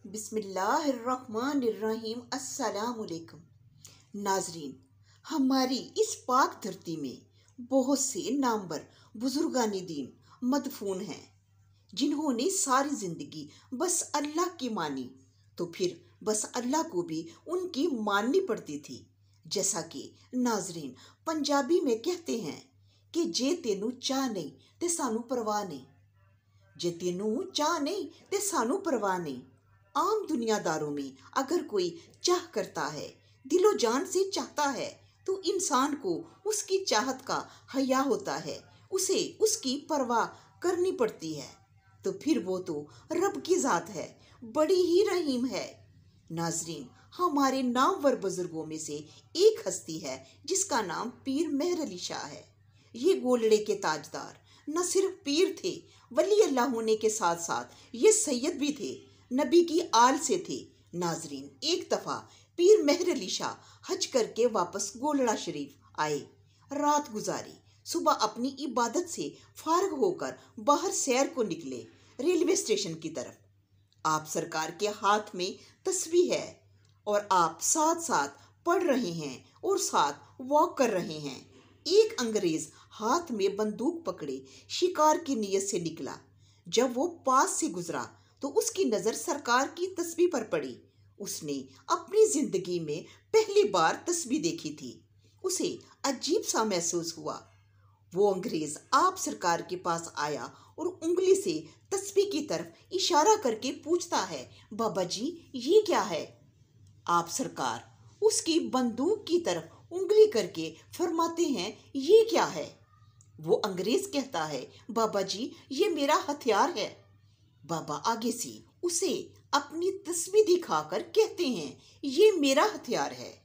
बिस्मिल्लाहिर्रहमानिर्रहीम। अस्सलामुअलैकुम नाजरीन, हमारी इस पाक धरती में बहुत से नामवर बुजुर्गानी दीन मदफून हैं, जिन्होंने सारी जिंदगी बस अल्लाह की मानी तो फिर बस अल्लाह को भी उनकी माननी पड़ती थी। जैसा कि नाजरीन पंजाबी में कहते हैं कि जे तेनू चाह नहीं ते सानू परवाह नहीं, जे तेनू चाह नहीं ते सानू परवाह नहीं। आम दुनियादारों में अगर कोई चाह करता है, दिलो जान से चाहता है, तो इंसान को उसकी चाहत का हया होता है, उसे उसकी परवाह करनी पड़ती है। तो फिर वो तो रब की जात है, बड़ी ही रहीम है। नाजरीन, हमारे नामवर बुजुर्गों में से एक हस्ती है जिसका नाम पीर मेहर अली शाह है। ये गोलड़े के ताजदार न सिर्फ पीर थे, वली अल्लाह होने के साथ साथ ये सैयद भी थे, नबी की आल से थे। नाजरीन, एक दफा पीर मेहर अली शाह हज करके वापस गोलड़ा शरीफ आए, रात गुजारी, सुबह अपनी इबादत से फारग होकर बाहर सैर को निकले रेलवे स्टेशन की तरफ। आप सरकार के हाथ में तस्बीह है और आप साथ साथ पढ़ रहे हैं और साथ वॉक कर रहे हैं। एक अंग्रेज हाथ में बंदूक पकड़े शिकार की नीयत से निकला। जब वो पास से गुजरा तो उसकी नजर सरकार की तस्बीह पर पड़ी। उसने अपनी जिंदगी में पहली बार तस्बीह देखी थी। उसे अजीब सा महसूस हुआ। वो अंग्रेज आप सरकार के पास आया और उंगली से तस्बीह की तरफ इशारा करके पूछता है, बाबा जी ये क्या है? आप सरकार उसकी बंदूक की तरफ उंगली करके फरमाते हैं, ये क्या है? वो अंग्रेज कहता है, बाबा जी ये मेरा हथियार है। बाबा आगे से उसे अपनी तस्बीह दिखाकर कहते हैं, ये मेरा हथियार है।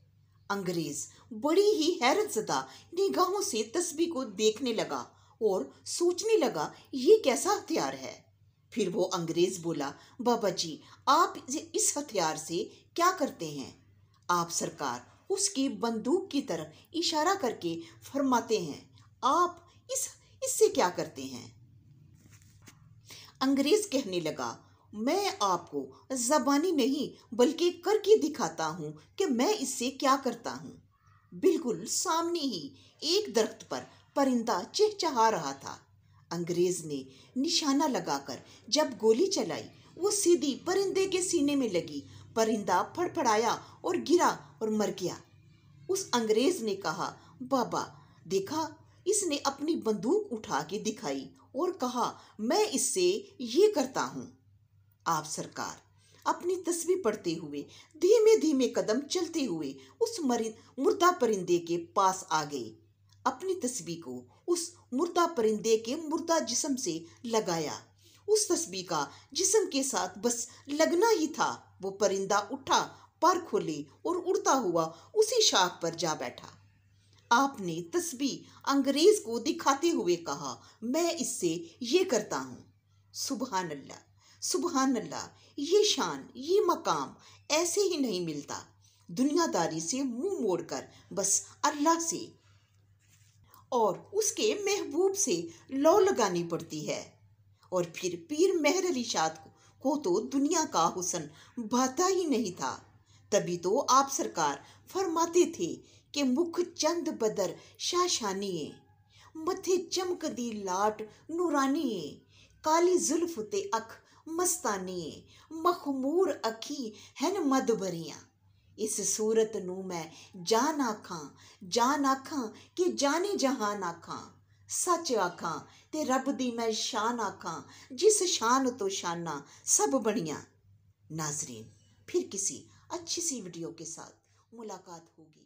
अंग्रेज बड़ी ही हैरतज़दा निगाहों से तस्बीह को देखने लगा और सोचने लगा, ये कैसा हथियार है? फिर वो अंग्रेज बोला, बाबा जी आप इस हथियार से क्या करते हैं? आप सरकार उसकी बंदूक की तरफ इशारा करके फरमाते हैं, आप इससे क्या करते हैं? अंग्रेज कहने लगा, मैं आपको ज़बानी नहीं बल्कि करके दिखाता हूँ कि मैं इससे क्या करता हूँ। बिल्कुल सामने ही एक दरख्त पर परिंदा चहचहा रहा था। अंग्रेज ने निशाना लगाकर जब गोली चलाई, वो सीधी परिंदे के सीने में लगी। परिंदा फड़फड़ाया और गिरा और मर गया। उस अंग्रेज ने कहा, बाबा देखा, इसने अपनी बंदूक उठा के दिखाई और कहा, मैं इससे ये करता हूँ। आप सरकार अपनी तस्बीह पढ़ते हुए धीमे धीमे कदम चलते हुए उस मुर्दा परिंदे के पास आ गए। अपनी तस्बीह को उस मुर्दा परिंदे के मुर्दा जिस्म से लगाया। उस तस्बीह का जिस्म के साथ बस लगना ही था। वो परिंदा उठा, पर खोले और उड़ता हुआ उसी शाख पर जा बैठा। आपने तस्बीह अंग्रेज को दिखाते हुए कहा, मैं इससे ये करता हूँ। सुभान अल्लाह, सुभान अल्लाह, ये शान, ये मकाम ऐसे ही नहीं मिलता। दुनियादारी से मुंह मोड़कर बस अल्लाह से और उसके महबूब से लौ लगानी पड़ती है। और फिर पीर मेहर अली शाह को तो दुनिया का हुस्न भाता ही नहीं था। तभी तो आप सरकार फरमाते थे कि मुख चंद बदर शाशानिए, मथे चमकदी लाट नूरानिए, काली जुल्फ ते अख मस्तानिए, मखमूर अखी हैन मद भरियां। इस सूरत नू मैं जान आखां कि जाने जहान आखां, सच आखां ते रब दी मैं शान आखां, जिस शान तो शाना सब बनियां। नाजरीन, फिर किसी अच्छी सी वीडियो के साथ मुलाकात होगी।